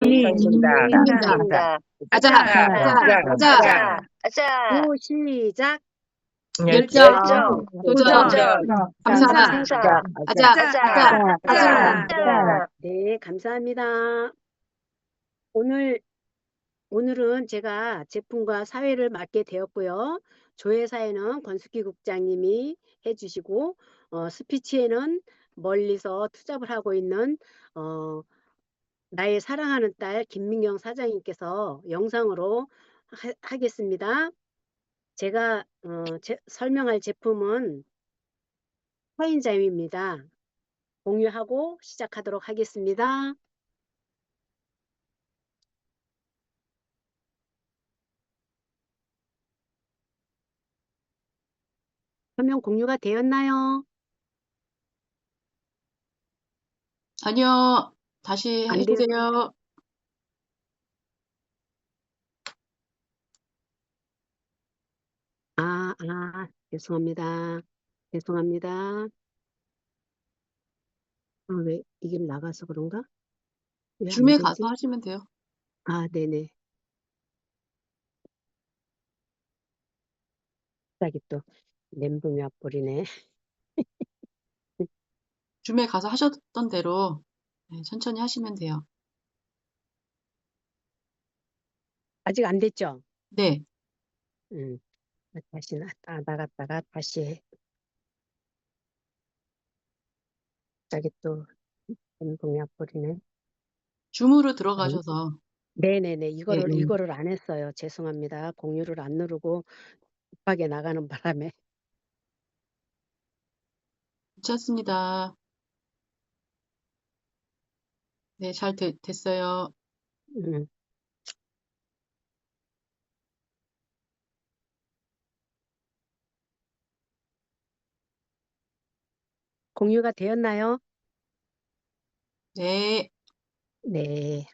성신다. 성신다. 아자, 아자. 아자. 시작. 열정, 도전, 감사, 생사. 아자, 아자. 네, 감사합니다. 오늘은 제가 제품과 사회를 맡게 되었고요. 조회사에는 권숙희 국장님이 해주시고, 스피치에는 멀리서 투잡을 하고 있는 나의 사랑하는 딸 김민경 사장님께서 영상으로 하겠습니다. 제가 설명할 제품은 파인자임입니다. 공유하고 시작하도록 하겠습니다. 화면 공유가 되었나요? 아니요, 다시 안 해주세요. 죄송합니다. 죄송합니다. 왜 이게 나가서 그런가? 왜 안 줌에 되지? 가서 하시면 돼요. 네네. 갑자기 또 멘붕이 와버리네. 줌에 가서 하셨던 대로 천천히 하시면 돼요. 아직 안 됐죠? 네. 다시 나갔다가 다시 갑자기 또 멘붕이 와버리네. 줌으로 들어가셔서. 네네네. 이거를 네. 안 했어요. 죄송합니다. 공유를 안 누르고 급하게 나가는 바람에. 괜찮습니다. 네, 잘 됐어요. 음. 공유가 되었나요? 네. 네.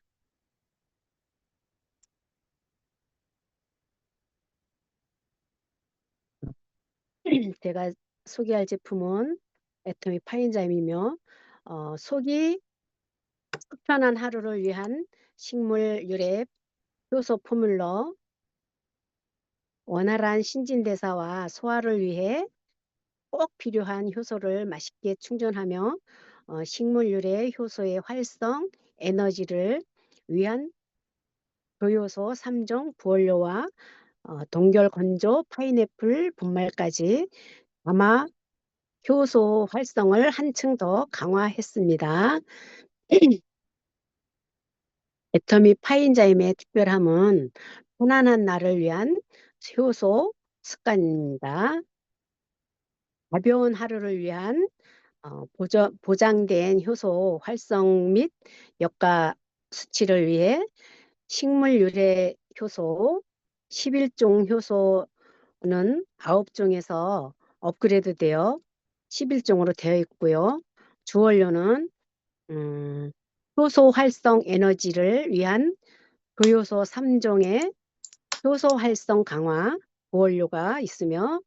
제가 소개할 제품은 애터미 파인자임이며 속이 속편한 하루를 위한 식물 유래 효소 포뮬러, 원활한 신진대사와 소화를 위해 꼭 필요한 효소를 맛있게 충전하며 식물 유래 효소의 활성, 에너지를 위한 교요소 3종 부원료와 동결 건조 파인애플 분말까지 아마 효소 활성을 한층 더 강화했습니다. 애터미 파인자임의 특별함은 편안한 날을 위한 효소 습관입니다. 가벼운 하루를 위한 보장된 효소 활성 및 역가 수치를 위해 식물 유래 효소 11종 효소는 9종에서 업그레이드 되어 11종으로 되어 있고요. 주원료는 효소 활성 에너지를 위한 교요소 3종의 효소 활성 강화 보원료가 있으며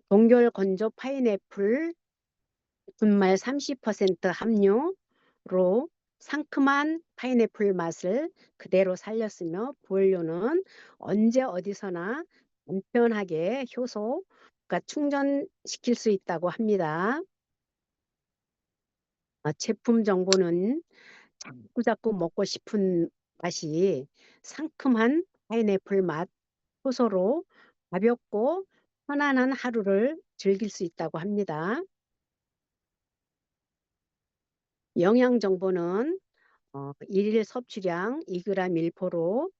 동결 건조 파인애플 분말 30% 함유로 상큼한 파인애플 맛을 그대로 살렸으며 보원료는 언제 어디서나 간편하게 효소가 충전시킬 수 있다고 합니다. 제품 정보는 자꾸자꾸 먹고 싶은 맛이 상큼한 파인애플 맛 효소로 가볍고 편안한 하루를 즐길 수 있다고 합니다. 영양 정보는 일일 섭취량 2g 1포로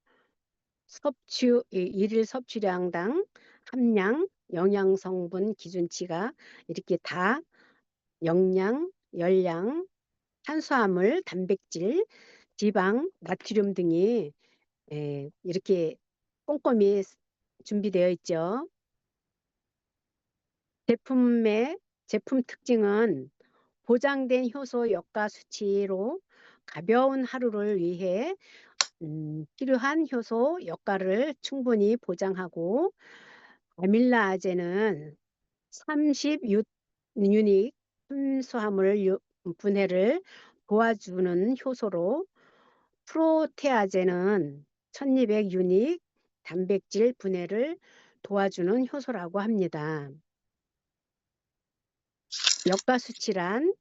일일 섭취량당 함량, 영양 성분 기준치가 이렇게 다 영양, 열량, 탄수화물, 단백질, 지방, 나트륨 등이 이렇게 꼼꼼히 준비되어 있죠. 제품 특징은 보장된 효소 역가 수치로 가벼운 하루를 위해 필요한 효소 역가를 충분히 보장하고 아밀라아제는 30유닉 탄수화물 분해를 도와주는 효소로 프로테아제는 1200 유닉 단백질 분해를 도와주는 효소라고 합니다. 역가수치란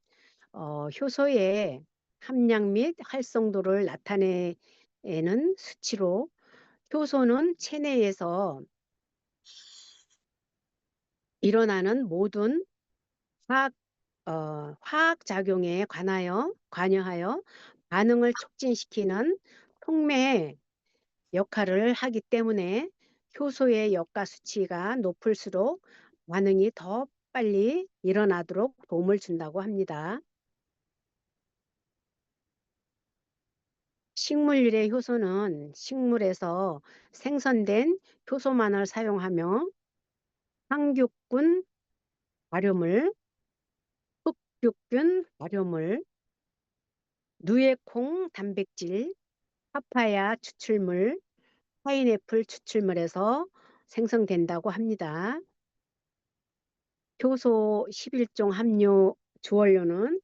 효소의 함량 및 활성도를 나타내는 수치로, 효소는 체내에서 일어나는 모든 화학작용에 관여하여 반응을 촉진시키는 촉매 역할을 하기 때문에 효소의 역가 수치가 높을수록 반응이 더 빨리 일어나도록 도움을 준다고 합니다. 식물유래 효소는 식물에서 생성된 효소만을 사용하며 항균 발효물, 흑균 발효물, 누에콩 단백질, 파파야 추출물, 파인애플 추출물에서 생성된다고 합니다. 효소 11종 함유 주원료는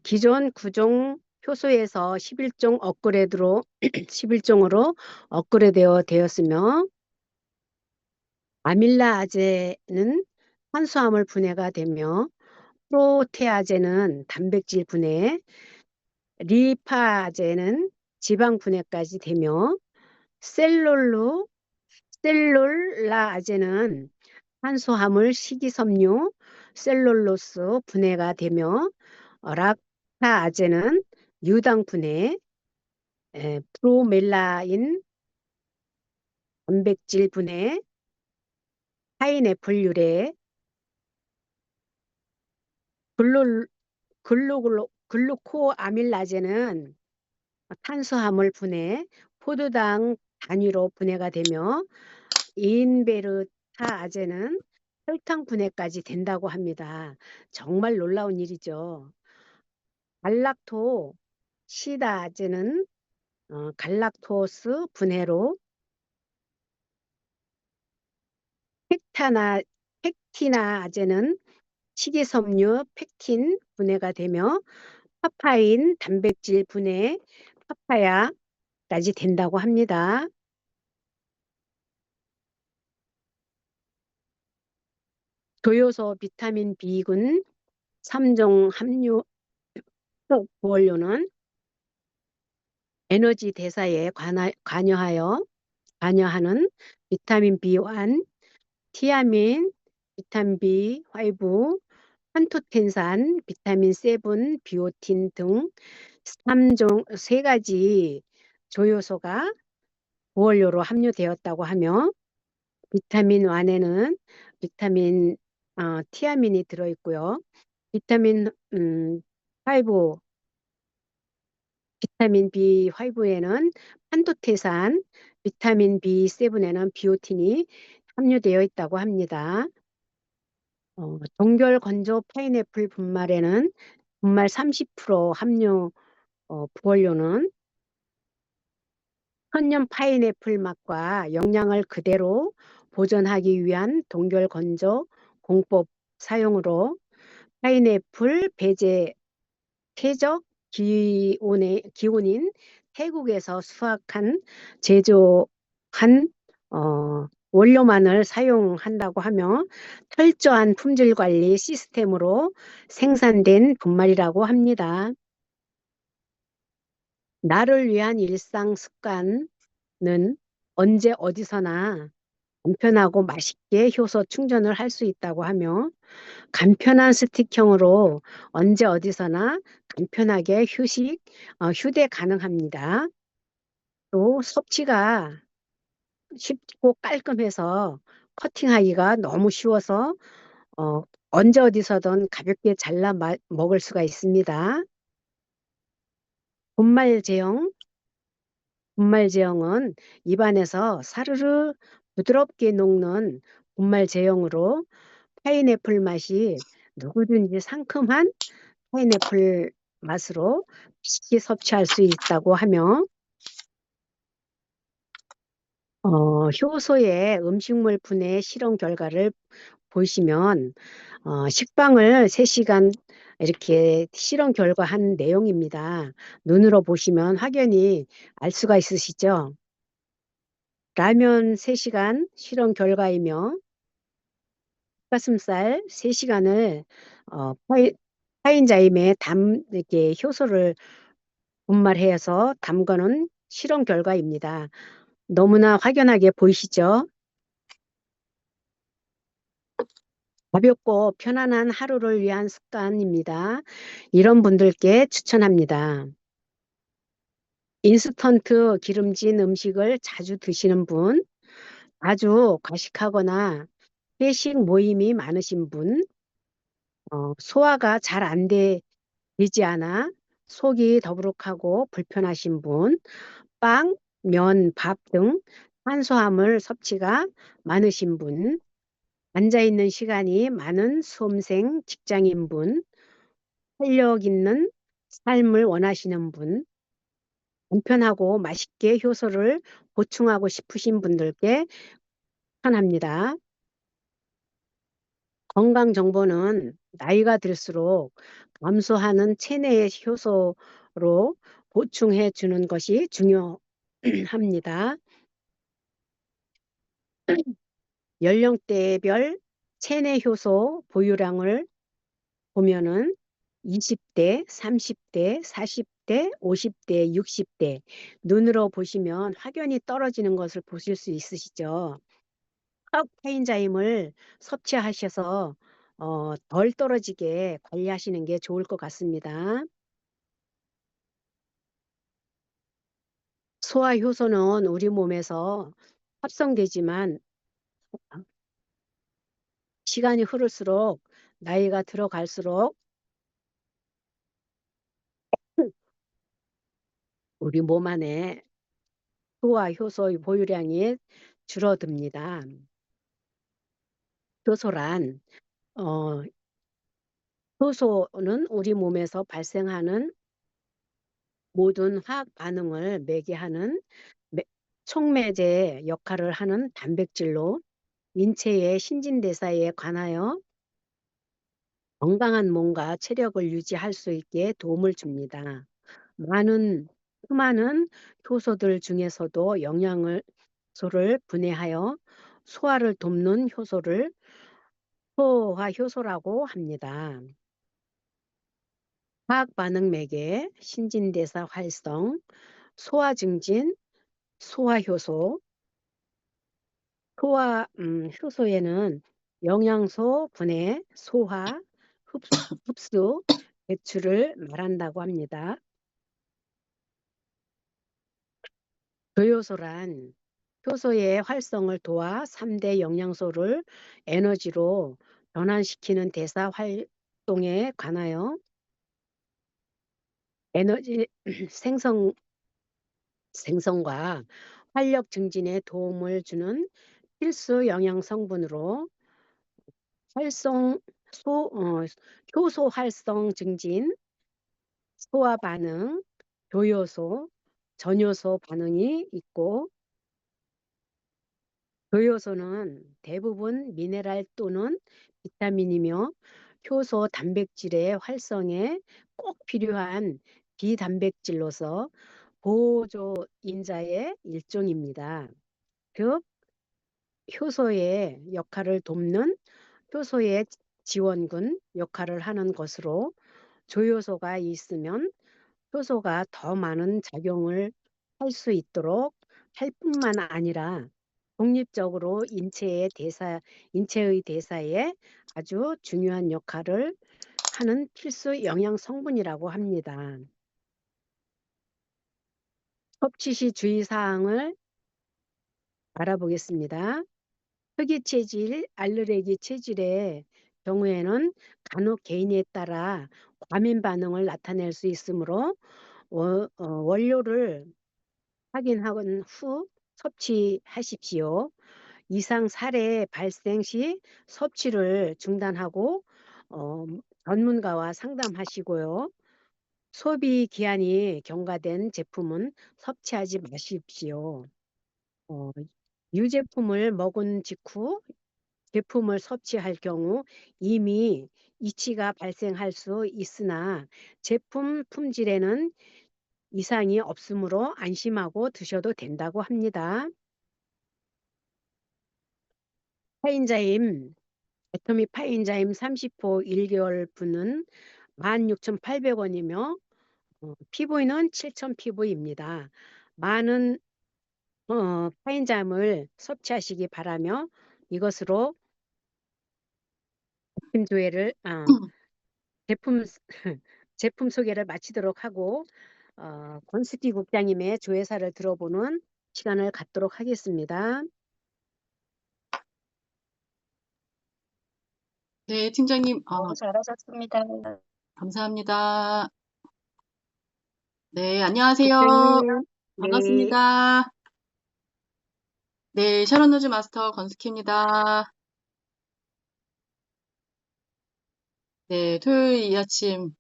기존 9종 효소에서 11종 업그레이드로 11종으로 업그레이드 되었으며, 아밀라아제는 탄수화물 분해가 되며, 프로테아제는 단백질 분해, 리파제는 지방 분해까지 되며, 셀룰라아제는 탄수화물 식이섬유 셀룰로스 분해가 되며, 락타아제는 유당 분해, 브로멜라인 단백질 분해, 파인애플 유래, 글루코아밀라제는 탄수화물 분해, 포도당 단위로 분해가 되며, 인베르타아제는 혈당 분해까지 된다고 합니다. 정말 놀라운 일이죠. 갈락토시다제는 갈락토스 분해로, 펙티나제는 식이섬유 펙틴 분해가 되며, 파파인 단백질 분해, 파파야까지 된다고 합니다. 조효소 비타민 B군 3종 함유 부원료는 에너지 대사에 관여하는 비타민 B1, 티아민, 비타민 B5, 판토텐산, 비타민 7, 비오틴 등 3가지 조효소가 부원료로 함유되었다고 하며, 비타민 1에는 비타민 티아민이 들어있고요. 비타민 5, 비타민 B5에는 판토테산, 비타민 B7에는 비오틴이 함유되어 있다고 합니다. 동결 건조 파인애플 분말에는 분말 30% 함유 부원료는 천년 파인애플 맛과 영양을 그대로 보존하기 위한 동결 건조 공법 사용으로, 파인애플 배제 최적 기온인 태국에서 수확한 제조한 원료만을 사용한다고 하며, 철저한 품질 관리 시스템으로 생산된 분말이라고 합니다. 나를 위한 일상 습관은 언제 어디서나 간편하고 맛있게 효소 충전을 할 수 있다고 하며, 간편한 스틱형으로 언제 어디서나 간편하게 휴대 가능합니다. 또 섭취가 쉽고 깔끔해서 커팅하기가 너무 쉬워서 언제 어디서든 가볍게 잘라 먹을 수가 있습니다. 분말 제형은 입안에서 사르르 부드럽게 녹는 분말 제형으로, 파인애플 맛이 누구든지 상큼한 파인애플 맛으로 쉽게 섭취할 수 있다고 하며, 효소의 음식물 분해 실험 결과를 보시면 식빵을 3시간 이렇게 실험 결과한 내용입니다. 눈으로 보시면 확연히 알 수가 있으시죠? 라면 3시간 실험 결과이며 닭가슴살 3시간을 파인자임에 이렇게 효소를 분말해서 담거는 실험 결과입니다. 너무나 확연하게 보이시죠? 가볍고 편안한 하루를 위한 습관입니다. 이런 분들께 추천합니다. 인스턴트 기름진 음식을 자주 드시는 분, 아주 과식하거나 회식 모임이 많으신 분, 소화가 잘 안 되지 않아 속이 더부룩하고 불편하신 분, 빵, 면, 밥 등 탄수화물 섭취가 많으신 분, 앉아있는 시간이 많은 수험생, 직장인분, 활력 있는 삶을 원하시는 분, 간편하고 맛있게 효소를 보충하고 싶으신 분들께 추천합니다. 건강 정보는 나이가 들수록 감소하는 체내의 효소로 보충해 주는 것이 중요합니다. 연령대별 체내 효소 보유량을 보면은 20대, 30대, 40대, 50대, 60대 눈으로 보시면 확연히 떨어지는 것을 보실 수 있으시죠. 카페인자임을 섭취하셔서 덜 떨어지게 관리하시는 게 좋을 것 같습니다. 소화 효소는 우리 몸에서 합성되지만 시간이 흐를수록 나이가 들어갈수록 우리 몸 안에 소화 효소의 보유량이 줄어듭니다. 효소란 어, 효소는 우리 몸에서 발생하는 모든 화학 반응을 매개하는 매- 촉매제 역할을 하는 단백질로 인체의 신진대사에 관하여 건강한 몸과 체력을 유지할 수 있게 도움을 줍니다. 수많은 효소들 중에서도 영양소를 분해하여 소화를 돕는 효소를 소화 효소라고 합니다. 화학 반응 매개, 신진대사 활성, 소화 증진, 소화 효소, 효소에는 영양소 분해, 소화, 흡수, 배출을 말한다고 합니다. 교요소란 효소의 활성을 도와 3대 영양소를 에너지로 변환시키는 대사 활동에 관하여 에너지 생성과 활력 증진에 도움을 주는 필수 영양 성분으로 활성, 효소 활성 증진, 소화 반응, 교요소, 전요소 반응이 있고 교요소는 대부분 미네랄 또는 비타민이며 효소 단백질의 활성에 꼭 필요한 비단백질로서 보조인자의 일종입니다. 즉 효소의 역할을 돕는 효소의 지원군 역할을 하는 것으로 조효소가 있으면 효소가 더 많은 작용을 할 수 있도록 할 뿐만 아니라 독립적으로 인체의 대사에 아주 중요한 역할을 하는 필수 영양 성분이라고 합니다. 섭취 시 주의사항을 알아보겠습니다. 특이체질, 알레르기 체질의 경우에는 간혹 개인에 따라 과민 반응을 나타낼 수 있으므로 원료를 확인한 후 섭취하십시오. 이상 사례 발생 시 섭취를 중단하고 어, 전문가와 상담하시고요. 소비 기한이 경과된 제품은 섭취하지 마십시오. 어, 유제품을 먹은 직후 제품을 섭취할 경우 이미 이치가 발생할 수 있으나 제품 품질에는 이상이 없으므로 안심하고 드셔도 된다고 합니다. 파인자임, 애터미 파인자임 30호 1개월 분은 16,800원이며 PV는 7,000 PV입니다. 많은 파인잠을 섭취하시기 바라며 이것으로 제품 조회를 제품 제품 소개를 마치도록 하고 권수기 국장님의 조회사를 들어보는 시간을 갖도록 하겠습니다. 네, 팀장님, 너무 잘하셨습니다. 감사합니다. 네, 안녕하세요. 국장님, 네, 반갑습니다. 네, 샤론 노즈 마스터 건스키입니다. 네, 토요일 이 아침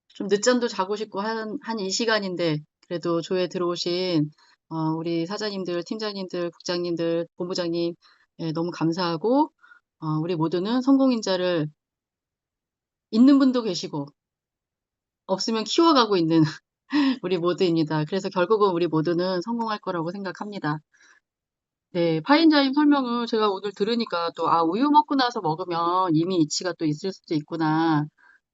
좀 늦잠도 자고 싶고 한 이 시간인데 그래도 조회 들어오신 우리 사장님들, 팀장님들, 국장님들, 본부장님 너무 감사하고 우리 모두는 성공인자를 있는 분도 계시고 없으면 키워가고 있는 우리 모두입니다. 그래서 결국은 우리 모두는 성공할 거라고 생각합니다. 네, 파인자임 설명을 제가 오늘 들으니까 또, 우유 먹고 나서 먹으면 이미 이치가 또 있을 수도 있구나.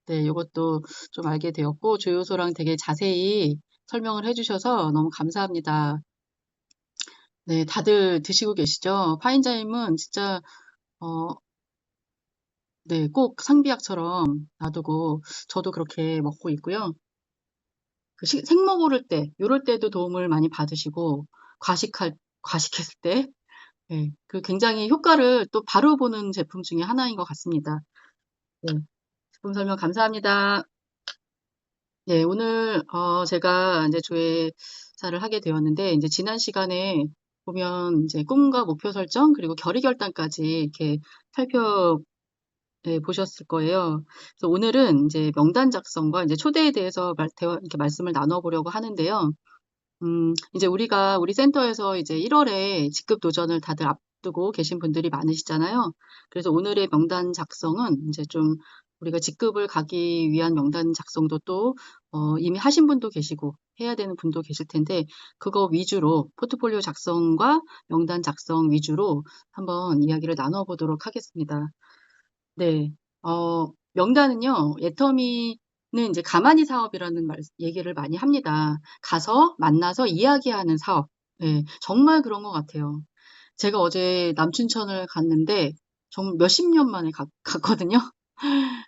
네, 이것도 좀 알게 되었고, 주요소랑 되게 자세히 설명을 해주셔서 너무 감사합니다. 네, 다들 드시고 계시죠? 파인자임은 진짜, 네, 꼭 상비약처럼 놔두고, 저도 그렇게 먹고 있고요. 생먹 오를 때, 요럴 때도 도움을 많이 받으시고, 과식했을 때, 네, 굉장히 효과를 또 바로 보는 제품 중에 하나인 것 같습니다. 네, 제품 설명 감사합니다. 네, 오늘 제가 이제 조회사를 하게 되었는데 이제 지난 시간에 보면 이제 꿈과 목표 설정 그리고 결의 결단까지 이렇게 보셨을 거예요. 그래서 오늘은 이제 명단 작성과 이제 초대에 대해서 이렇게 말씀을 나눠보려고 하는데요. 이제 우리 센터에서 이제 1월에 직급 도전을 다들 앞두고 계신 분들이 많으시잖아요. 그래서 오늘의 명단 작성은 이제 좀 우리가 직급을 가기 위한 명단 작성도 또, 이미 하신 분도 계시고 해야 되는 분도 계실 텐데, 그거 위주로 포트폴리오 작성과 명단 작성 위주로 한번 이야기를 나눠보도록 하겠습니다. 네, 명단은요, 애터미는 이제 가만히 사업이라는 얘기를 많이 합니다. 가서 만나서 이야기하는 사업. 네, 정말 그런 것 같아요. 제가 어제 남춘천을 갔는데, 정말 몇십 년 만에 갔거든요.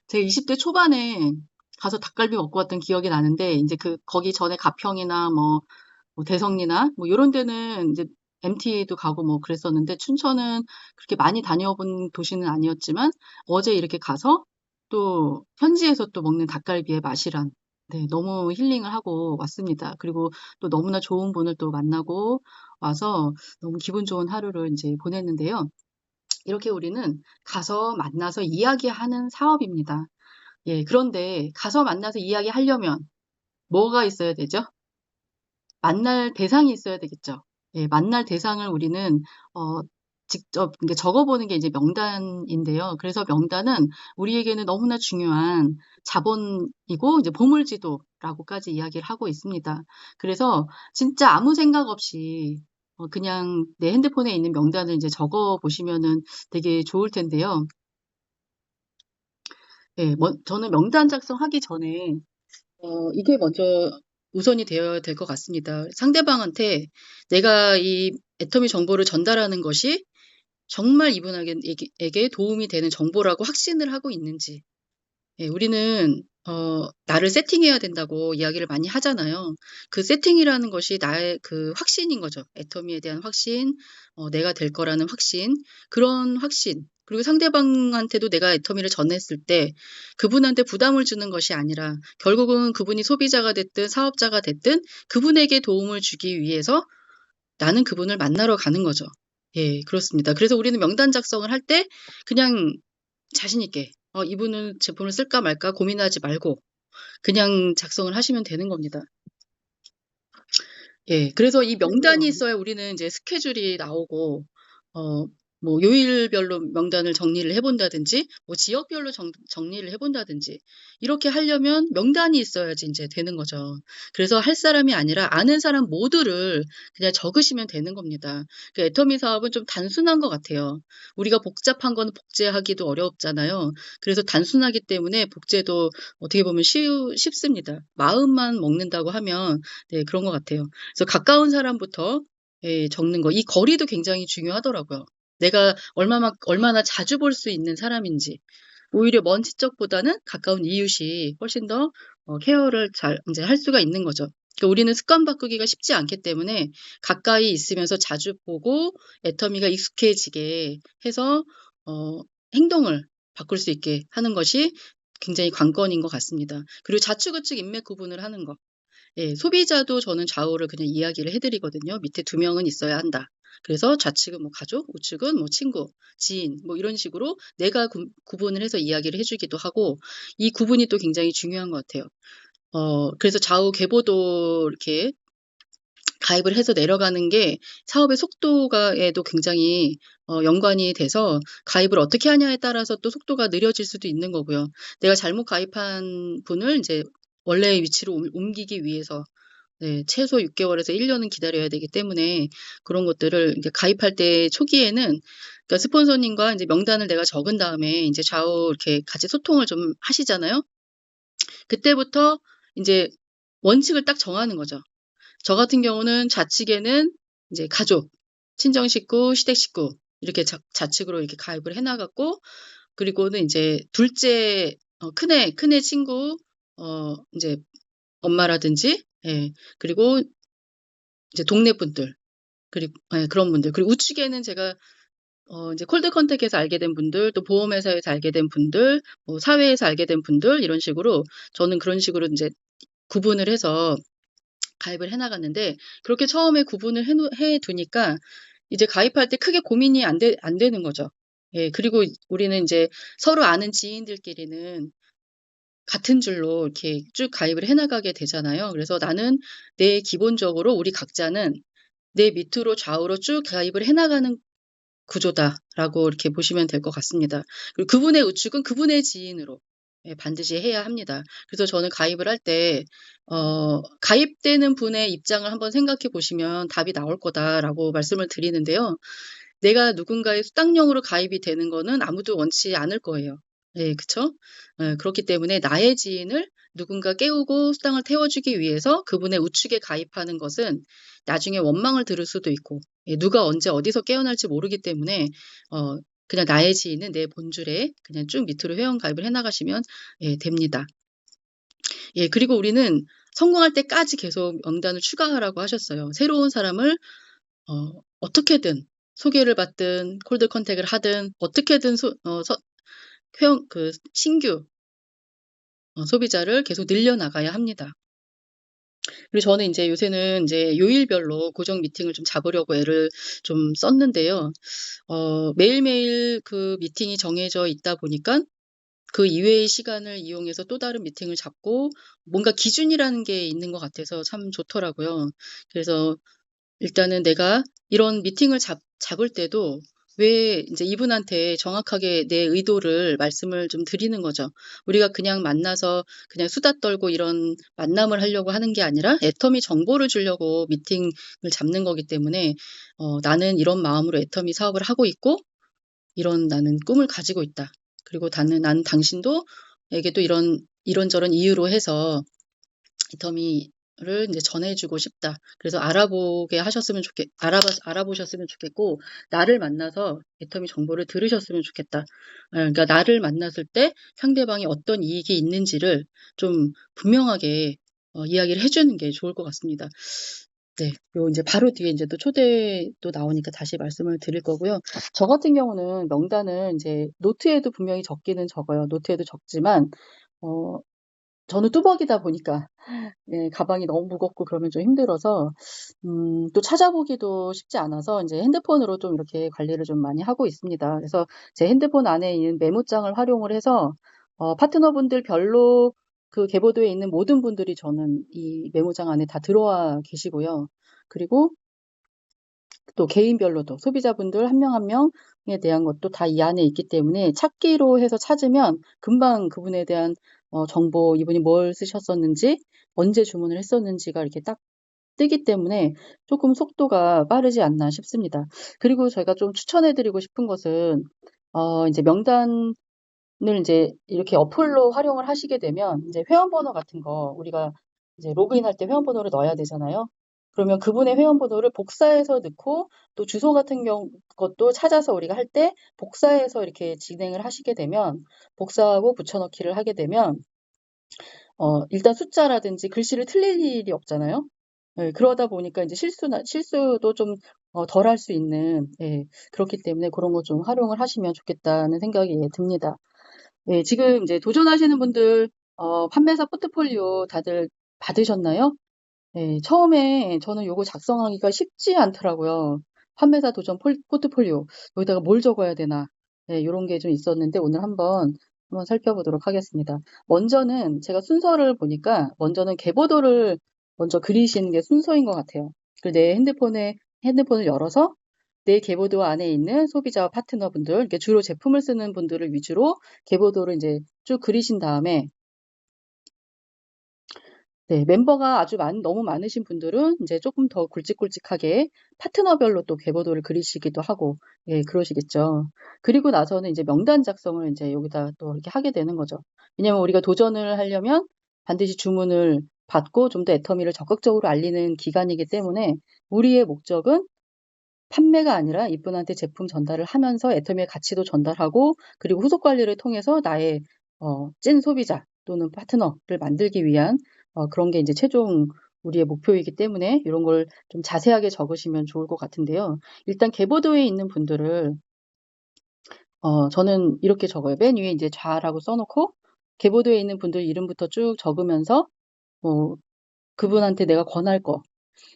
제가 20대 초반에 가서 닭갈비 먹고 왔던 기억이 나는데, 이제 거기 전에 가평이나 뭐 대성리나 뭐 이런 데는 이제 MT도 가고 뭐 그랬었는데 춘천은 그렇게 많이 다녀본 도시는 아니었지만 어제 이렇게 가서 또 현지에서 또 먹는 닭갈비의 맛이란 네, 너무 힐링을 하고 왔습니다. 그리고 또 너무나 좋은 분을 또 만나고 와서 너무 기분 좋은 하루를 이제 보냈는데요. 이렇게 우리는 가서 만나서 이야기하는 사업입니다. 예, 그런데 가서 만나서 이야기하려면 뭐가 있어야 되죠? 만날 대상이 있어야 되겠죠. 예, 만날 대상을 우리는 직접 이게 적어보는 게 이제 명단인데요. 그래서 명단은 우리에게는 너무나 중요한 자본이고 이제 보물지도라고까지 이야기를 하고 있습니다. 그래서 진짜 아무 생각 없이 그냥 내 핸드폰에 있는 명단을 이제 적어 보시면은 되게 좋을 텐데요. 예, 저는 명단 작성하기 전에 이게 먼저 우선이 되어야 될 것 같습니다. 상대방한테 내가 이 애터미 정보를 전달하는 것이 정말 이분에게 도움이 되는 정보라고 확신을 하고 있는지. 예, 우리는 나를 세팅해야 된다고 이야기를 많이 하잖아요. 그 세팅이라는 것이 나의 그 확신인 거죠. 애터미에 대한 확신, 내가 될 거라는 확신, 그런 확신. 그리고 상대방한테도 내가 애터미를 전했을 때 그분한테 부담을 주는 것이 아니라 결국은 그분이 소비자가 됐든 사업자가 됐든 그분에게 도움을 주기 위해서 나는 그분을 만나러 가는 거죠. 예, 그렇습니다. 그래서 우리는 명단 작성을 할 때 그냥 자신 있게 이분은 제품을 쓸까 말까 고민하지 말고 그냥 작성을 하시면 되는 겁니다. 예, 그래서 이 명단이 있어야 우리는 이제 스케줄이 나오고 뭐 요일별로 명단을 정리를 해본다든지, 뭐 지역별로 정리를 해본다든지, 이렇게 하려면 명단이 있어야지 이제 되는 거죠. 그래서 할 사람이 아니라 아는 사람 모두를 그냥 적으시면 되는 겁니다. 그 애터미 사업은 좀 단순한 것 같아요. 우리가 복잡한 건 복제하기도 어렵잖아요. 그래서 단순하기 때문에 복제도 어떻게 보면 쉽습니다. 마음만 먹는다고 하면, 네, 그런 것 같아요. 그래서 가까운 사람부터, 예, 적는 거. 이 거리도 굉장히 중요하더라고요. 내가 얼마나 자주 볼 수 있는 사람인지. 오히려 먼 친척보다는 가까운 이웃이 훨씬 더 케어를 잘 이제 할 수가 있는 거죠. 그러니까 우리는 습관 바꾸기가 쉽지 않기 때문에 가까이 있으면서 자주 보고 애터미가 익숙해지게 해서 어, 행동을 바꿀 수 있게 하는 것이 굉장히 관건인 것 같습니다. 그리고 좌측, 우측 인맥 구분을 하는 거. 예, 소비자도 저는 좌우를 그냥 이야기를 해드리거든요. 밑에 두 명은 있어야 한다. 그래서 좌측은 뭐 가족, 우측은 뭐 친구, 지인, 뭐 이런 식으로 내가 구분을 해서 이야기를 해주기도 하고, 이 구분이 또 굉장히 중요한 것 같아요. 그래서 좌우 계보도 이렇게 가입을 해서 내려가는 게 사업의 속도가에도 굉장히 연관이 돼서 가입을 어떻게 하냐에 따라서 또 속도가 느려질 수도 있는 거고요. 내가 잘못 가입한 분을 이제 원래의 위치로 옮기기 위해서 네, 최소 6개월에서 1년은 기다려야 되기 때문에 그런 것들을 이제 가입할 때 초기에는 그러니까 스폰서님과 이제 명단을 내가 적은 다음에 이제 좌우 이렇게 같이 소통을 좀 하시잖아요. 그때부터 이제 원칙을 딱 정하는 거죠. 저 같은 경우는 좌측에는 이제 가족, 친정 식구, 시댁 식구 이렇게 좌측으로 이렇게 가입을 해나갔고, 그리고는 이제 둘째 큰애 친구 이제 엄마라든지, 예, 그리고 이제 동네 분들, 그리고 예, 그런 분들, 그리고 우측에는 제가 이제 콜드 컨택에서 알게 된 분들, 또 보험회사에서 알게 된 분들, 뭐 사회에서 알게 된 분들 이런 식으로 저는 그런 식으로 이제 구분을 해서 가입을 해나갔는데, 그렇게 처음에 구분을 해두니까 이제 가입할 때 크게 고민이 안 되는 거죠. 예, 그리고 우리는 이제 서로 아는 지인들끼리는 같은 줄로 이렇게 쭉 가입을 해나가게 되잖아요. 그래서 나는 기본적으로 우리 각자는 내 밑으로 좌우로 쭉 가입을 해나가는 구조다라고 이렇게 보시면 될 것 같습니다. 그리고 그분의 우측은 그분의 지인으로 예, 반드시 해야 합니다. 그래서 저는 가입을 할 때, 가입되는 분의 입장을 한번 생각해 보시면 답이 나올 거다라고 말씀을 드리는데요. 내가 누군가의 수당령으로 가입이 되는 거는 아무도 원치 않을 거예요. 네, 그쵸? 그렇기 때문에 나의 지인을 누군가 깨우고 수당을 태워주기 위해서 그분의 우측에 가입하는 것은 나중에 원망을 들을 수도 있고, 예, 누가 언제 어디서 깨어날지 모르기 때문에, 그냥 나의 지인은 내 본줄에 그냥 쭉 밑으로 회원 가입을 해나가시면, 예, 됩니다. 예, 그리고 우리는 성공할 때까지 계속 명단을 추가하라고 하셨어요. 새로운 사람을 어떻게든 소개를 받든 콜드 컨택을 하든 어떻게든 회원 신규 소비자를 계속 늘려나가야 합니다. 그리고 저는 이제 요새는 이제 요일별로 고정 미팅을 좀 잡으려고 애를 좀 썼는데요. 매일매일 그 미팅이 정해져 있다 보니까 그 이외의 시간을 이용해서 또 다른 미팅을 잡고 뭔가 기준이라는 게 있는 것 같아서 참 좋더라고요. 그래서 일단은 내가 이런 미팅을 잡을 때도 왜 이제 이분한테 정확하게 내 의도를 말씀을 좀 드리는 거죠. 우리가 그냥 만나서 그냥 수다 떨고 이런 만남을 하려고 하는 게 아니라 애터미 정보를 주려고 미팅을 잡는 거기 때문에 나는 이런 마음으로 애터미 사업을 하고 있고 이런 나는 꿈을 가지고 있다. 그리고 난 당신도 에게도 이런저런 이유로 해서 애터미를 이제 전해주고 싶다. 그래서 알아보셨으면 좋겠고, 나를 만나서 애터미 정보를 들으셨으면 좋겠다. 그러니까 나를 만났을 때 상대방이 어떤 이익이 있는지를 좀 분명하게 이야기를 해주는 게 좋을 것 같습니다. 네, 요 이제 바로 뒤에 이제 또 초대도 나오니까 다시 말씀을 드릴 거고요. 저 같은 경우는 명단은 이제 노트에도 분명히 적기는 적어요. 노트에도 적지만, 저는 뚜벅이다 보니까 예, 가방이 너무 무겁고 그러면 좀 힘들어서 또 찾아보기도 쉽지 않아서 이제 핸드폰으로 좀 이렇게 관리를 좀 많이 하고 있습니다. 그래서 제 핸드폰 안에 있는 메모장을 활용을 해서 파트너분들 별로 그 계보도에 있는 모든 분들이 저는 이 메모장 안에 다 들어와 계시고요. 그리고 또 개인별로도 소비자분들 한 명 한 명에 대한 것도 다 이 안에 있기 때문에 찾기로 해서 찾으면 금방 그분에 대한 정보, 이분이 뭘 쓰셨었는지, 언제 주문을 했었는지가 이렇게 딱 뜨기 때문에 조금 속도가 빠르지 않나 싶습니다. 그리고 저희가 좀 추천해드리고 싶은 것은 이제 명단을 이제 이렇게 어플로 활용을 하시게 되면 이제 회원번호 같은 거 우리가 이제 로그인할 때 회원번호를 넣어야 되잖아요. 그러면 그분의 회원번호를 복사해서 넣고 또 주소 같은 것도 찾아서 우리가 할 때 복사해서 이렇게 진행을 하시게 되면 복사하고 붙여넣기를 하게 되면 일단 숫자라든지 글씨를 틀릴 일이 없잖아요. 예, 그러다 보니까 이제 실수도 좀 덜 할 수 있는, 예, 그렇기 때문에 그런 거 좀 활용을 하시면 좋겠다는 생각이 듭니다. 예, 지금 이제 도전하시는 분들, 판매사 포트폴리오 다들 받으셨나요? 예, 처음에 저는 요거 작성하기가 쉽지 않더라고요. 판매사 도전 포트폴리오. 여기다가 뭘 적어야 되나. 예, 요런 게 좀 있었는데 오늘 한번 살펴보도록 하겠습니다. 먼저는 제가 순서를 보니까 먼저는 계보도를 먼저 그리시는 게 순서인 것 같아요. 그리고 내 핸드폰을 열어서 내 계보도 안에 있는 소비자와 파트너분들, 이렇게 주로 제품을 쓰는 분들을 위주로 계보도를 이제 쭉 그리신 다음에 네, 멤버가 아주 너무 많으신 분들은 이제 조금 더 굵직굵직하게 파트너별로 또 계보도를 그리시기도 하고, 예, 그러시겠죠. 그리고 나서는 이제 명단 작성을 이제 여기다 또 이렇게 하게 되는 거죠. 왜냐면 우리가 도전을 하려면 반드시 주문을 받고 좀 더 애터미를 적극적으로 알리는 기간이기 때문에 우리의 목적은 판매가 아니라 이분한테 제품 전달을 하면서 애터미의 가치도 전달하고 그리고 후속 관리를 통해서 나의 찐 소비자 또는 파트너를 만들기 위한 그런 게 이제 최종 우리의 목표이기 때문에 이런 걸 좀 자세하게 적으시면 좋을 것 같은데요. 일단 계보도에 있는 분들을 저는 이렇게 적어요. 맨 위에 이제 좌라고 써놓고 계보도에 있는 분들 이름부터 쭉 적으면서 뭐 그분한테 내가 권할 거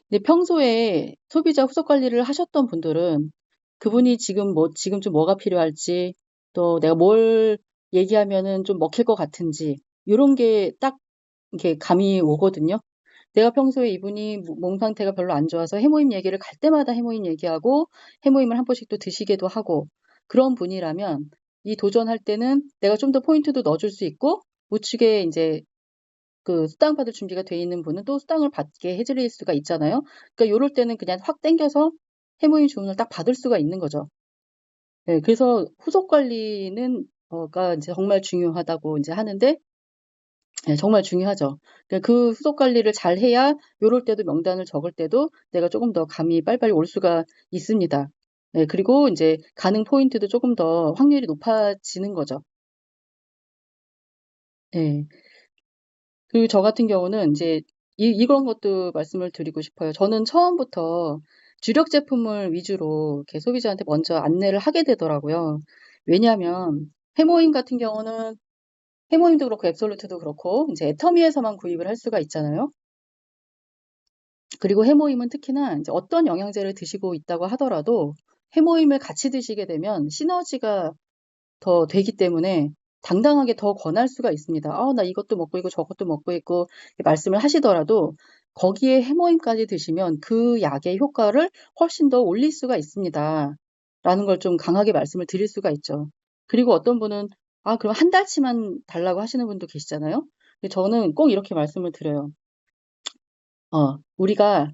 근데 평소에 소비자 후속 관리를 하셨던 분들은 그분이 지금쯤 뭐가 필요할지, 또 내가 뭘 얘기하면은 좀 먹힐 것 같은지, 요런 게 딱 이렇게 감이 오거든요. 내가 평소에 이분이 몸 상태가 별로 안 좋아서 해모임 얘기를 갈 때마다 해모임 얘기하고, 해모임을 한 번씩 또 드시기도 하고, 그런 분이라면 이 도전할 때는 내가 좀 더 포인트도 넣어줄 수 있고, 우측에 이제 그 수당 받을 준비가 돼 있는 분은 또 수당을 받게 해드릴 수가 있잖아요. 그러니까 요럴 때는 그냥 확 땡겨서 해모임 주문을 딱 받을 수가 있는 거죠. 네, 그래서 후속 관리는 가 이제 정말 중요하다고 이제 하는데 네, 정말 중요하죠. 그러니까 그 후속 관리를 잘 해야 요럴 때도 명단을 적을 때도 내가 조금 더 감이 빨리빨리 올 수가 있습니다. 네, 그리고 이제 가능 포인트도 조금 더 확률이 높아지는 거죠. 네. 그리고 저 같은 경우는 이제 이런 것도 말씀을 드리고 싶어요. 저는 처음부터 주력 제품을 위주로 이렇게 소비자한테 먼저 안내를 하게 되더라고요. 왜냐하면 해모임 같은 경우는 해모임도 그렇고 앱솔루트도 그렇고 이제 애터미에서만 구입을 할 수가 있잖아요. 그리고 해모임은 특히나 이제 어떤 영양제를 드시고 있다고 하더라도 해모임을 같이 드시게 되면 시너지가 더 되기 때문에 당당하게 더 권할 수가 있습니다. 나 이것도 먹고 있고 저것도 먹고 있고 말씀을 하시더라도 거기에 해모임까지 드시면 그 약의 효과를 훨씬 더 올릴 수가 있습니다. 라는 걸 좀 강하게 말씀을 드릴 수가 있죠. 그리고 어떤 분은 그럼 한 달치만 달라고 하시는 분도 계시잖아요. 근데 저는 꼭 이렇게 말씀을 드려요. 우리가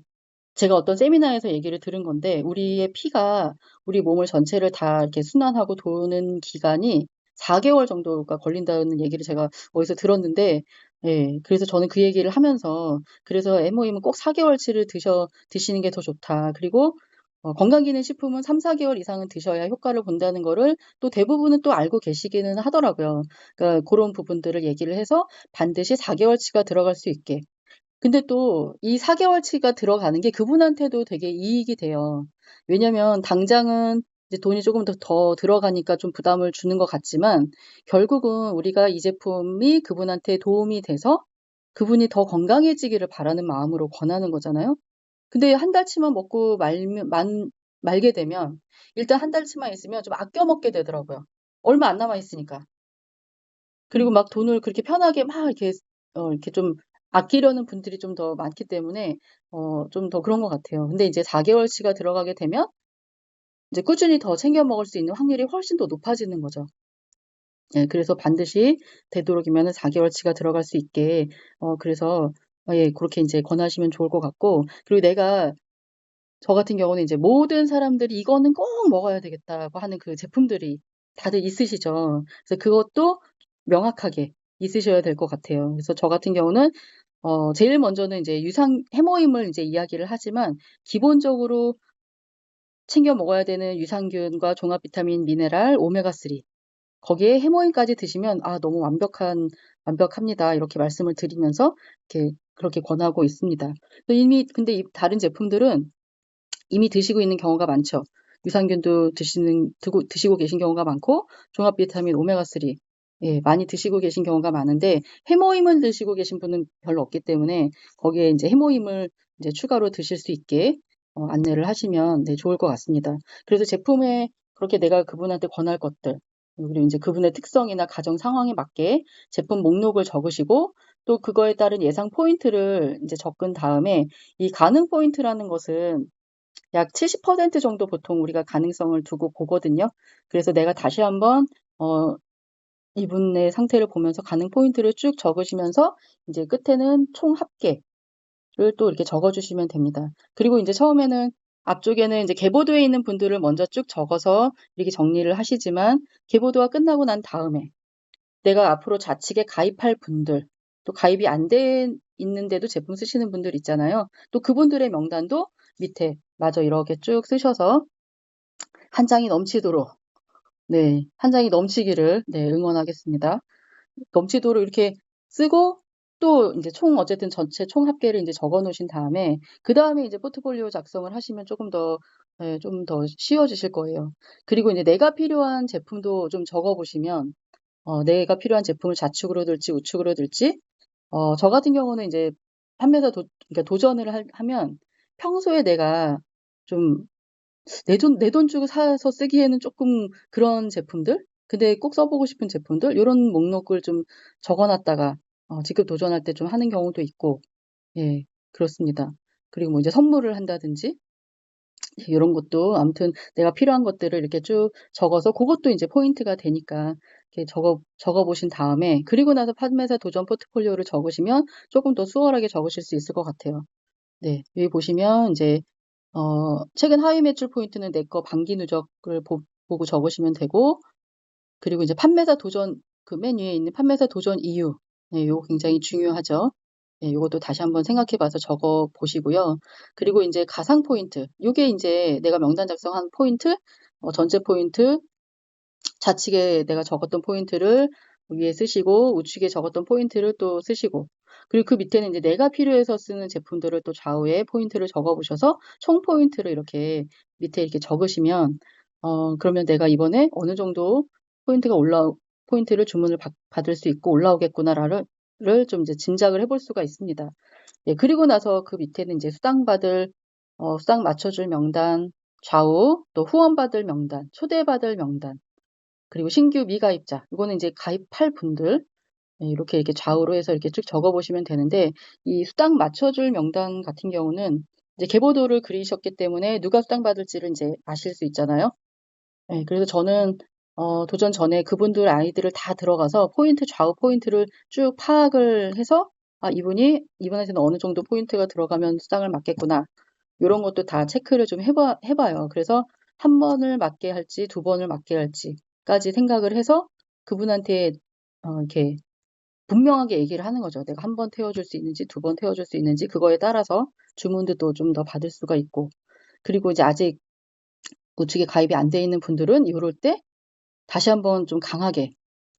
제가 어떤 세미나에서 얘기를 들은 건데 우리의 피가 우리 몸을 전체를 다 이렇게 순환하고 도는 기간이 4개월 정도가 걸린다는 얘기를 제가 어디서 들었는데 예, 그래서 저는 그 얘기를 하면서 그래서 MOM은 꼭 4개월치를 드시는 게 더 좋다. 그리고 건강기능식품은 3, 4개월 이상은 드셔야 효과를 본다는 거를 또 대부분은 또 알고 계시기는 하더라고요. 그러니까 그런 부분들을 얘기를 해서 반드시 4개월치가 들어갈 수 있게 근데 또 이 4개월치가 들어가는 게 그분한테도 되게 이익이 돼요. 왜냐면 당장은 이제 돈이 조금 더 들어가니까 좀 부담을 주는 것 같지만 결국은 우리가 이 제품이 그분한테 도움이 돼서 그분이 더 건강해지기를 바라는 마음으로 권하는 거잖아요. 근데 한 달치만 먹고 말게 되면 일단 한 달치만 있으면 좀 아껴 먹게 되더라고요. 얼마 안 남아 있으니까. 그리고 막 돈을 그렇게 편하게 막 이렇게 이렇게 좀 아끼려는 분들이 좀 더 많기 때문에 좀 더 그런 것 같아요. 근데 이제 4개월치가 들어가게 되면 이제 꾸준히 더 챙겨 먹을 수 있는 확률이 훨씬 더 높아지는 거죠. 예, 그래서 반드시 되도록이면은 4개월치가 들어갈 수 있게 그래서 예, 그렇게 이제 권하시면 좋을 것 같고, 그리고 저 같은 경우는 이제 모든 사람들이 이거는 꼭 먹어야 되겠다고 하는 그 제품들이 다들 있으시죠. 그래서 그것도 명확하게 있으셔야 될 것 같아요. 그래서 저 같은 경우는 제일 먼저는 이제 해모임을 이제 이야기를 하지만, 기본적으로 챙겨 먹어야 되는 유산균과 종합 비타민, 미네랄, 오메가3, 거기에 해모임까지 드시면 너무 완벽합니다. 이렇게 말씀을 드리면서 그렇게 권하고 있습니다. 근데 이 다른 제품들은 이미 드시고 있는 경우가 많죠. 유산균도 드시고 계신 경우가 많고, 종합 비타민, 오메가3, 예, 많이 드시고 계신 경우가 많은데, 해모임을 드시고 계신 분은 별로 없기 때문에 거기에 이제 해모임을 이제 추가로 드실 수 있게 안내를 하시면 네, 좋을 것 같습니다. 그래서 제품에 그렇게 내가 그분한테 권할 것들, 그리고 이제 그분의 특성이나 가정 상황에 맞게 제품 목록을 적으시고, 또 그거에 따른 예상 포인트를 이제 적은 다음에, 이 가능 포인트라는 것은 약 70% 정도 보통 우리가 가능성을 두고 보거든요. 그래서 내가 다시 한번 이분의 상태를 보면서 가능 포인트를 쭉 적으시면서 이제 끝에는 총 합계를 또 이렇게 적어주시면 됩니다. 그리고 이제 처음에는 앞쪽에는 이제 계보도에 있는 분들을 먼저 쭉 적어서 이렇게 정리를 하시지만, 계보도가 끝나고 난 다음에 내가 앞으로 좌측에 가입할 분들, 또 가입이 안 돼 있는데도 제품 쓰시는 분들 있잖아요. 또 그분들의 명단도 밑에 마저 이렇게 쭉 쓰셔서 한 장이 넘치도록, 네, 한 장이 넘치기를 네, 응원하겠습니다. 넘치도록 이렇게 쓰고, 또 이제 어쨌든 전체 총 합계를 이제 적어 놓으신 다음에, 그 다음에 이제 포트폴리오 작성을 하시면 좀 더 쉬워지실 거예요. 그리고 이제 내가 필요한 제품도 좀 적어 보시면, 내가 필요한 제품을 좌측으로 들지 우측으로 들지, 저 같은 경우는 이제 그러니까 도전을 하면, 평소에 내가 좀 내 돈 주고 사서 쓰기에는 조금 그런 제품들, 근데 꼭 써보고 싶은 제품들, 이런 목록을 좀 적어놨다가 직급 도전할 때 좀 하는 경우도 있고, 예, 그렇습니다. 그리고 뭐 이제 선물을 한다든지, 이런 것도 아무튼 내가 필요한 것들을 이렇게 쭉 적어서, 그것도 이제 포인트가 되니까 이렇게 적어 보신 다음에, 그리고 나서 판매사 도전 포트폴리오를 적으시면 조금 더 수월하게 적으실 수 있을 것 같아요. 네, 여기 보시면 이제 최근 하위 매출 포인트는 내 거 반기 누적을 보고 적으시면 되고, 그리고 이제 판매사 도전, 그 맨 위에 있는 판매사 도전 이유, 네, 요거 굉장히 중요하죠. 네, 요것도 다시 한번 생각해 봐서 적어 보시고요. 그리고 이제 가상 포인트, 요게 이제 내가 명단 작성한 포인트, 전체 포인트, 좌측에 내가 적었던 포인트를 위에 쓰시고, 우측에 적었던 포인트를 또 쓰시고, 그리고 그 밑에는 이제 내가 필요해서 쓰는 제품들을 또 좌우에 포인트를 적어 보셔서 총 포인트를 이렇게 밑에 이렇게 적으시면, 그러면 내가 이번에 어느 정도 포인트를 주문을 받을 수 있고 올라오겠구나를 좀 이제 짐작을 해볼 수가 있습니다. 예, 그리고 나서 그 밑에는 이제 수당 맞춰줄 명단, 좌우, 또 후원받을 명단, 초대받을 명단, 그리고 신규 미가입자, 이거는 이제 가입할 분들, 예, 이렇게 좌우로 해서 이렇게 쭉 적어보시면 되는데, 이 수당 맞춰줄 명단 같은 경우는 이제 계보도를 그리셨기 때문에 누가 수당 받을지를 이제 아실 수 있잖아요. 예, 그래서 저는 도전 전에 그분들 아이들을 다 들어가서 좌우 포인트를 쭉 파악을 해서, 이분한테는 어느 정도 포인트가 들어가면 수당을 받겠구나, 이런 것도 다 체크를 좀 해봐요. 그래서 한 번을 맞게 할지, 두 번을 맞게 할지까지 생각을 해서 그분한테 이렇게 분명하게 얘기를 하는 거죠. 내가 한 번 태워줄 수 있는지, 두 번 태워줄 수 있는지, 그거에 따라서 주문도 또 좀 더 받을 수가 있고, 그리고 이제 아직 우측에 가입이 안 돼 있는 분들은 이럴 때 다시 한번 좀 강하게,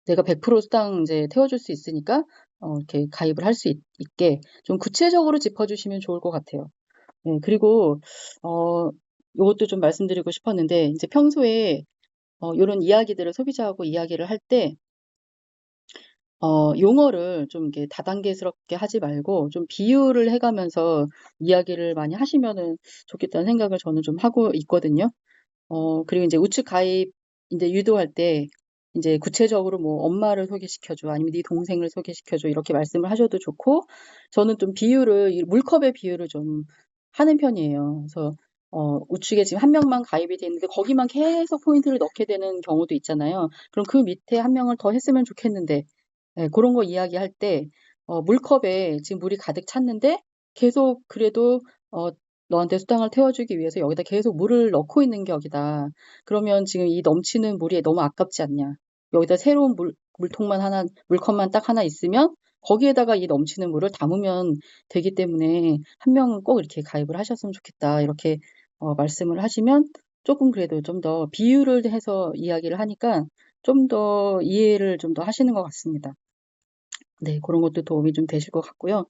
내가 100% 수당 이제 태워줄 수 있으니까 이렇게 가입을 할 수 있게 좀 구체적으로 짚어주시면 좋을 것 같아요. 네, 그리고 어, 요것도 좀 말씀드리고 싶었는데, 이제 평소에 이런 이야기들을 소비자하고 이야기를 할 때 용어를 좀 이렇게 다단계스럽게 하지 말고 좀 비유를 해가면서 이야기를 많이 하시면은 좋겠다는 생각을 저는 좀 하고 있거든요. 그리고 이제 우측 가입 이제 유도할 때 이제 구체적으로 뭐 엄마를 소개시켜줘, 아니면 네 동생을 소개시켜줘, 이렇게 말씀을 하셔도 좋고, 저는 좀 이 물컵의 비율을 좀 하는 편이에요. 그래서, 우측에 지금 한 명만 가입이 돼 있는데, 거기만 계속 포인트를 넣게 되는 경우도 있잖아요. 그럼 그 밑에 한 명을 더 했으면 좋겠는데, 예, 그런 거 이야기할 때, 물컵에 지금 물이 가득 찼는데, 계속 그래도, 너한테 수당을 태워주기 위해서 여기다 계속 물을 넣고 있는 격이다. 그러면 지금 이 넘치는 물이 너무 아깝지 않냐. 여기다 새로운 물컵만 딱 하나 있으면 거기에다가 이 넘치는 물을 담으면 되기 때문에 한 명은 꼭 이렇게 가입을 하셨으면 좋겠다. 이렇게 말씀을 하시면 조금 그래도 좀 더 비유를 해서 이야기를 하니까 좀 더 이해를 좀 더 하시는 것 같습니다. 네, 그런 것도 도움이 좀 되실 것 같고요.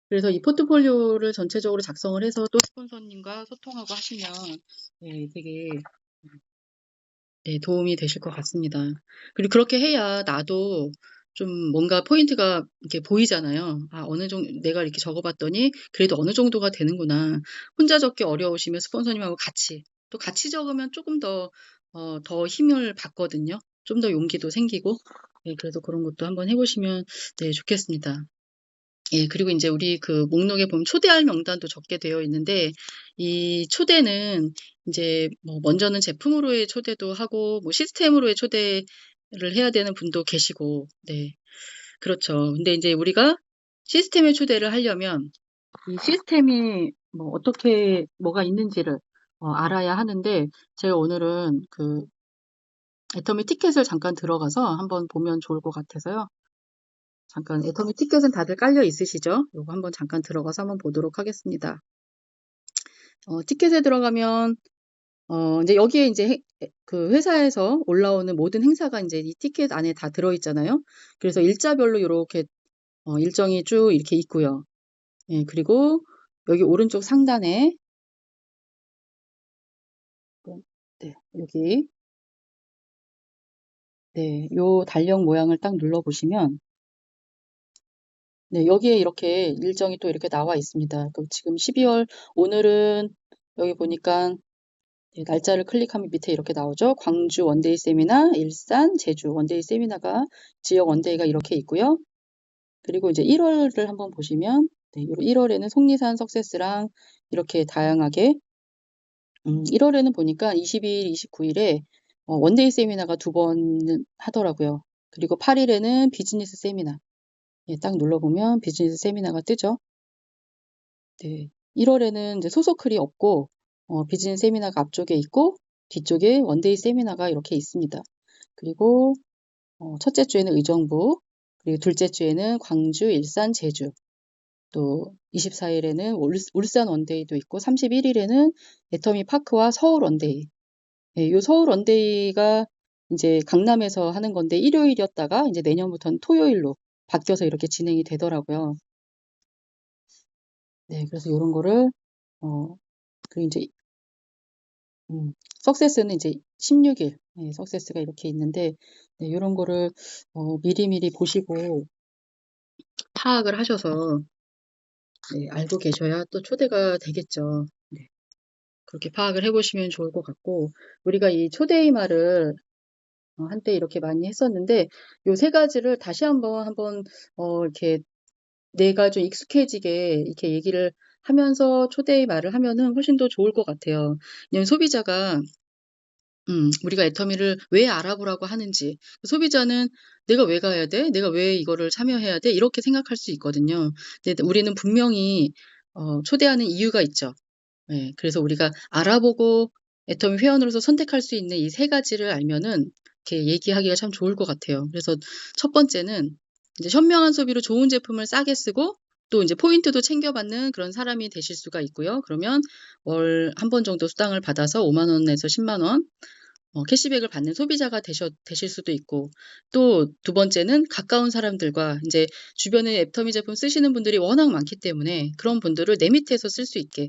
그래서 이 포트폴리오를 전체적으로 작성을 해서 또 스폰서님과 소통하고 하시면 네, 되게 네, 도움이 되실 것 같습니다. 그리고 그렇게 해야 나도 좀 뭔가 포인트가 이렇게 보이잖아요. 아, 어느 정도, 내가 이렇게 적어봤더니 그래도 어느 정도가 되는구나. 혼자 적기 어려우시면 스폰서님하고 또 같이 적으면 조금 더 힘을 받거든요. 좀 더 용기도 생기고. 네, 그래서 그런 것도 한번 해보시면 네, 좋겠습니다. 예, 그리고 이제 우리 그 목록에 보면 초대할 명단도 적게 되어 있는데, 이 초대는 이제 뭐 먼저는 제품으로의 초대도 하고, 뭐 시스템으로의 초대를 해야 되는 분도 계시고, 네. 그렇죠. 근데 이제 우리가 시스템에 초대를 하려면 이 시스템이 뭐 어떻게 뭐가 있는지를 알아야 하는데, 제가 오늘은 그 애터미 티켓을 잠깐 들어가서 한번 보면 좋을 것 같아서요. 잠깐 애터미 티켓은 다들 깔려 있으시죠? 요거 한번 잠깐 들어가서 한번 보도록 하겠습니다. 티켓에 들어가면 이제 여기에 이제 그 회사에서 올라오는 모든 행사가 이제 이 티켓 안에 다 들어 있잖아요. 그래서 일자별로 이렇게 일정이 쭉 이렇게 있고요. 예, 그리고 여기 오른쪽 상단에 네, 여기 네, 요 달력 모양을 딱 눌러 보시면 네, 여기에 이렇게 일정이 또 이렇게 나와 있습니다. 지금 12월 오늘은 여기 보니까 네, 날짜를 클릭하면 밑에 이렇게 나오죠. 광주 원데이 세미나, 일산, 제주 원데이 세미나가 지역 원데이가 이렇게 있고요. 그리고 이제 1월을 한번 보시면 네, 1월에는 속리산 석세스랑 이렇게 다양하게 1월에는 보니까 22일, 29일에 원데이 세미나가 2번 하더라고요. 그리고 8일에는 비즈니스 세미나. 예, 딱 눌러보면 비즈니스 세미나가 뜨죠. 네. 1월에는 이제 소속글이 없고, 비즈니스 세미나가 앞쪽에 있고, 뒤쪽에 원데이 세미나가 이렇게 있습니다. 그리고, 첫째 주에는 의정부, 그리고 둘째 주에는 광주, 일산, 제주, 또 24일에는 울산 원데이도 있고, 31일에는 애터미 파크와 서울 원데이. 예, 요 서울 원데이가 이제 강남에서 하는 건데, 일요일이었다가 이제 내년부터는 토요일로 바뀌어서 이렇게 진행이 되더라고요. 네, 그래서 요런 거를, 그 이제 석세스는 이제 16일, 네, 석세스가 이렇게 있는데, 네, 이런 거를 미리미리 보시고 파악을 하셔서 네, 알고 계셔야 또 초대가 되겠죠. 네, 그렇게 파악을 해보시면 좋을 것 같고, 우리가 이 초대의 말을 한때 이렇게 많이 했었는데, 요 세 가지를 다시 한번 이렇게 내가 좀 익숙해지게 이렇게 얘기를 하면서 초대의 말을 하면은 훨씬 더 좋을 것 같아요. 왜냐면 소비자가 우리가 애터미를 왜 알아보라고 하는지, 소비자는 내가 왜 가야 돼? 내가 왜 이거를 참여해야 돼? 이렇게 생각할 수 있거든요. 근데 우리는 분명히, 초대하는 이유가 있죠. 예, 그래서 우리가 알아보고 애터미 회원으로서 선택할 수 있는 이 세 가지를 알면은, 이렇게 얘기하기가 참 좋을 것 같아요. 그래서 첫 번째는, 이제 현명한 소비로 좋은 제품을 싸게 쓰고, 또 이제 포인트도 챙겨받는 그런 사람이 되실 수가 있고요. 그러면 월 한 번 정도 수당을 받아서 5만 원에서 10만 원, 캐시백을 받는 소비자가 되실 수도 있고, 또 두 번째는 가까운 사람들과 이제 주변에 애터미 제품 쓰시는 분들이 워낙 많기 때문에 그런 분들을 내 밑에서 쓸 수 있게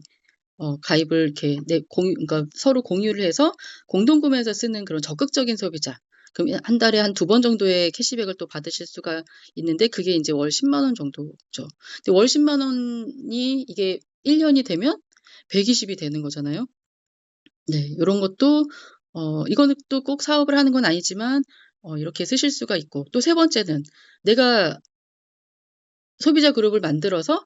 가입을 이렇게 그러니까 서로 공유를 해서 공동구매해서 쓰는 그런 적극적인 소비자. 그럼 한 달에 한 2번 정도의 캐시백을 또 받으실 수가 있는데 그게 이제 월 10만 원 정도죠. 근데 월 10만 원이 이게 1년이 되면 120이 되는 거잖아요. 네. 요런 것도 이거는 또 꼭 사업을 하는 건 아니지만 이렇게 쓰실 수가 있고, 또 세 번째는 내가 소비자 그룹을 만들어서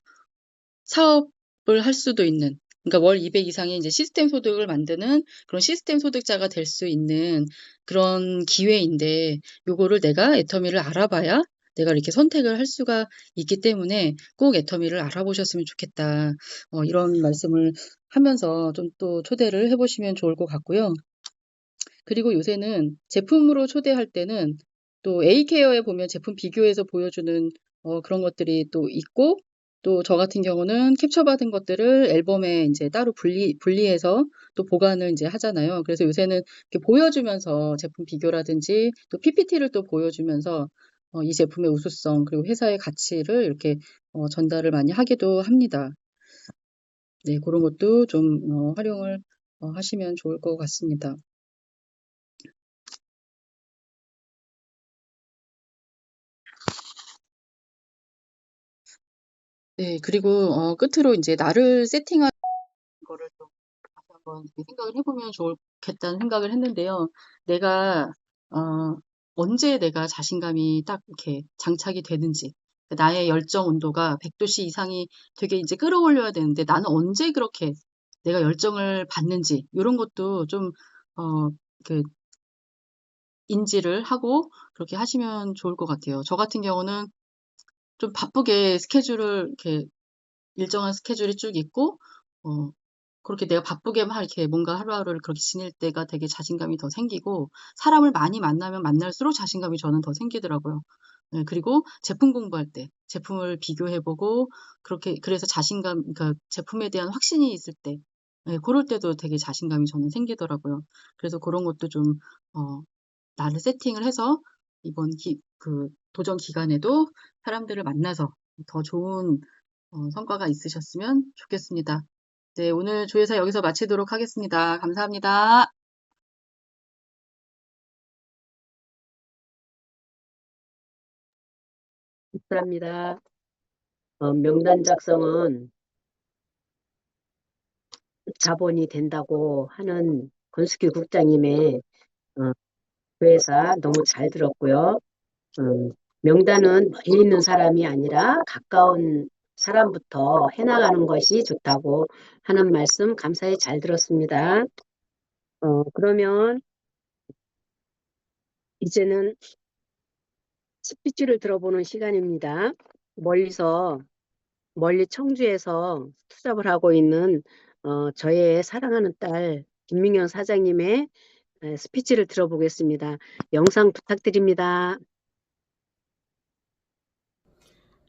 사업을 할 수도 있는, 그러니까 월 200 이상의 이제 시스템 소득을 만드는 그런 시스템 소득자가 될 수 있는 그런 기회인데, 요거를 내가 애터미를 알아봐야 내가 이렇게 선택을 할 수가 있기 때문에 꼭 애터미를 알아보셨으면 좋겠다. 이런 말씀을 하면서 좀 또 초대를 해 보시면 좋을 것 같고요. 그리고 요새는 제품으로 초대할 때는 또 A케어에 보면 제품 비교해서 보여주는 그런 것들이 또 있고, 또 저 같은 경우는 캡처받은 것들을 앨범에 이제 따로 분리해서 또 보관을 이제 하잖아요. 그래서 요새는 이렇게 보여주면서 제품 비교라든지 또 PPT를 또 보여주면서 이 제품의 우수성 그리고 회사의 가치를 이렇게 전달을 많이 하기도 합니다. 네, 그런 것도 좀 활용을 하시면 좋을 것 같습니다. 네, 그리고 끝으로 이제 나를 세팅하는 거를 좀 다시 한번 이렇게 생각을 해보면 좋겠다는 생각을 했는데요. 내가 언제 내가 자신감이 딱 이렇게 장착이 되는지, 나의 열정 온도가 100도씨 이상이 되게 이제 끌어올려야 되는데 나는 언제 그렇게 내가 열정을 받는지, 이런 것도 좀 그 인지를 하고 그렇게 하시면 좋을 것 같아요. 저 같은 경우는 좀 바쁘게 스케줄을 이렇게 일정한 스케줄이 쭉 있고 그렇게 내가 바쁘게 막 이렇게 뭔가 하루하루를 그렇게 지낼 때가 되게 자신감이 더 생기고, 사람을 많이 만나면 만날수록 자신감이 저는 더 생기더라고요. 네, 그리고 제품 공부할 때 제품을 비교해 보고, 그렇게 그래서 자신감, 그러니까 제품에 대한 확신이 있을 때, 네, 그럴 때도 되게 자신감이 저는 생기더라고요. 그래서 그런 것도 좀 나를 세팅을 해서 이번 그 도전 기간에도 사람들을 만나서 더 좋은 성과가 있으셨으면 좋겠습니다. 네, 오늘 조회사 여기서 마치도록 하겠습니다. 감사합니다. 감사합니다. 명단 작성은 자본이 된다고 하는 권숙희 국장님의 회사 너무 잘 들었고요. 명단은 멀리 있는 사람이 아니라 가까운 사람부터 해나가는 것이 좋다고 하는 말씀 감사히 잘 들었습니다. 그러면 이제는 스피치를 들어보는 시간입니다. 멀리 청주에서 투잡을 하고 있는 저의 사랑하는 딸 김민경 사장님의 스피치를 들어보겠습니다. 영상 부탁드립니다.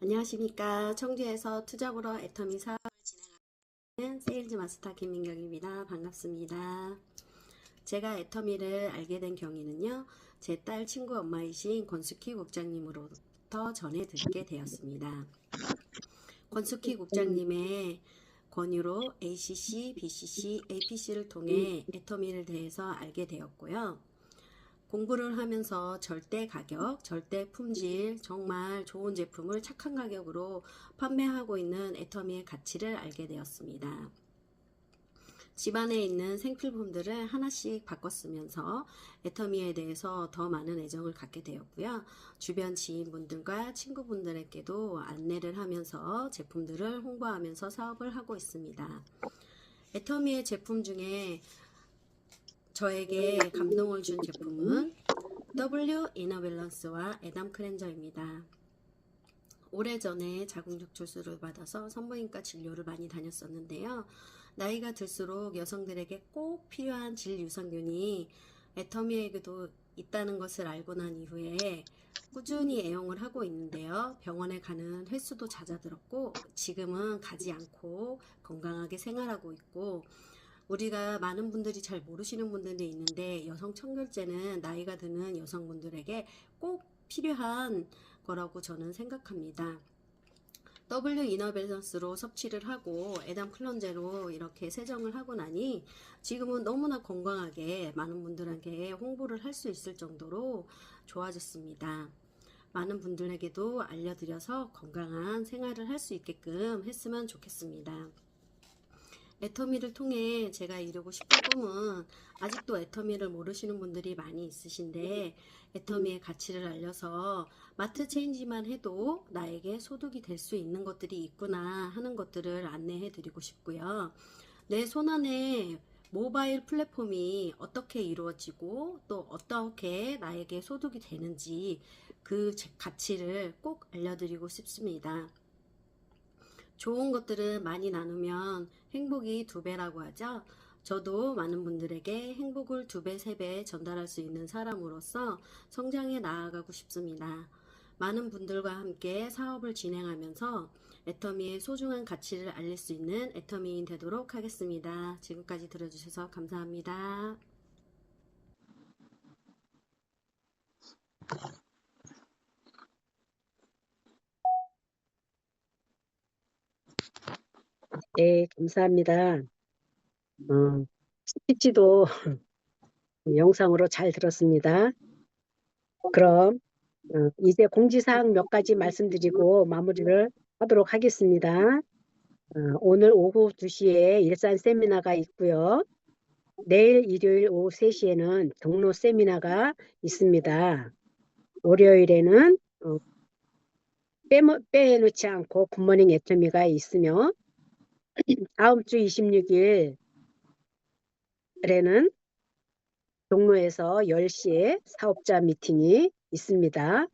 안녕하십니까. 청주에서 투잡으로 애터미 사업을 진행하는 세일즈 마스터 김민경입니다. 반갑습니다. 제가 애터미를 알게 된 경위는요, 제 딸 친구 엄마이신 권숙희 국장님으로부터 전해 듣게 되었습니다. 권숙희 국장님의 권유로 ACC, BCC, APC를 통해 애터미를 대해서 알게 되었고요. 공부를 하면서 절대 가격, 절대 품질, 정말 좋은 제품을 착한 가격으로 판매하고 있는 애터미의 가치를 알게 되었습니다. 집안에 있는 생필품들을 하나씩 바꿔 쓰면서 애터미에 대해서 더 많은 애정을 갖게 되었고요. 주변 지인분들과 친구분들에게도 안내를 하면서 제품들을 홍보하면서 사업을 하고 있습니다. 애터미의 제품 중에 저에게 감동을 준 제품은 W 이너밸런스와 에담 클렌저입니다. 오래전에 자궁적출수를 받아서 산부인과 진료를 많이 다녔었는데요. 나이가 들수록 여성들에게 꼭 필요한 질 유산균이 애터미에게도 있다는 것을 알고 난 이후에 꾸준히 애용을 하고 있는데요. 병원에 가는 횟수도 잦아들었고 지금은 가지 않고 건강하게 생활하고 있고, 우리가 많은 분들이 잘 모르시는 분들이 있는데 여성 청결제는 나이가 드는 여성분들에게 꼭 필요한 거라고 저는 생각합니다. W 이너밸런스로 섭취를 하고 에담 클렌저로 이렇게 세정을 하고 나니 지금은 너무나 건강하게 많은 분들에게 홍보를 할 수 있을 정도로 좋아졌습니다. 많은 분들에게도 알려드려서 건강한 생활을 할 수 있게끔 했으면 좋겠습니다. 애터미를 통해 제가 이루고 싶은 꿈은 아직도 애터미를 모르시는 분들이 많이 있으신데 애터미의 가치를 알려서 마트 체인지만 해도 나에게 소득이 될 수 있는 것들이 있구나 하는 것들을 안내해 드리고 싶고요. 내 손안에 모바일 플랫폼이 어떻게 이루어지고 또 어떻게 나에게 소득이 되는지 그 가치를 꼭 알려드리고 싶습니다. 좋은 것들은 많이 나누면 행복이 2배라고 하죠. 저도 많은 분들에게 행복을 2배, 3배 전달할 수 있는 사람으로서 성장해 나아가고 싶습니다. 많은 분들과 함께 사업을 진행하면서 애터미의 소중한 가치를 알릴 수 있는 애터미인 되도록 하겠습니다. 지금까지 들어주셔서 감사합니다. 네, 감사합니다. 스피치도 영상으로 잘 들었습니다. 그럼 이제 공지사항 몇 가지 말씀드리고 마무리를 하도록 하겠습니다. 오늘 오후 2시에 일산 세미나가 있고요. 내일 일요일 오후 3시에는 경로 세미나가 있습니다. 월요일에는 빼놓지 않고 굿모닝 애터미가 있으며 다음 주 26일에는 종로에서 10시에 사업자 미팅이 있습니다.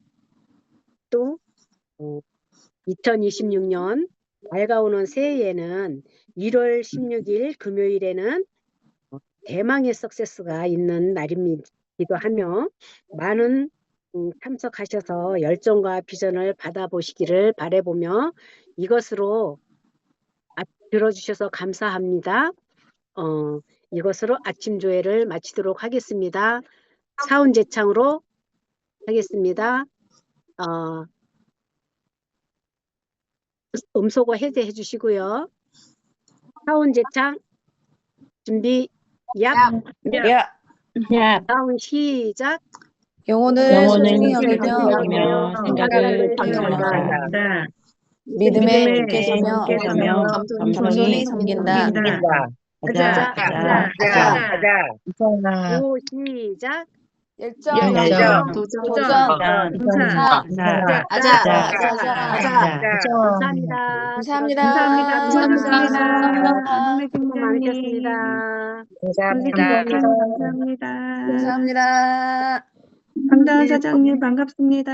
또 2026년 밝아오는 새해에는 1월 16일 금요일에는 대망의 석세스가 있는 날이기도 하며 많은 참석하셔서 열정과 비전을 받아보시기를 바라보며 이것으로 들어주셔서 감사합니다. 이것으로 아침 조회를 마치도록 하겠습니다. 사운 제창으로 하겠습니다. 음소거 해제해 주시고요. 사운 제창 준비 약. 사운 시작. 영혼을 소중히 영혼은 여기며 여기며 생각을 전달한다. 믿음에 굳게 서며 겸손히 겸손히 섬긴다. 가자, 오 시작. 열정, 도전, 도전, 감사합니다. 감사합니다. 수고 많으셨습니다. 감사합니다. 반가운 사장님 반갑습니다.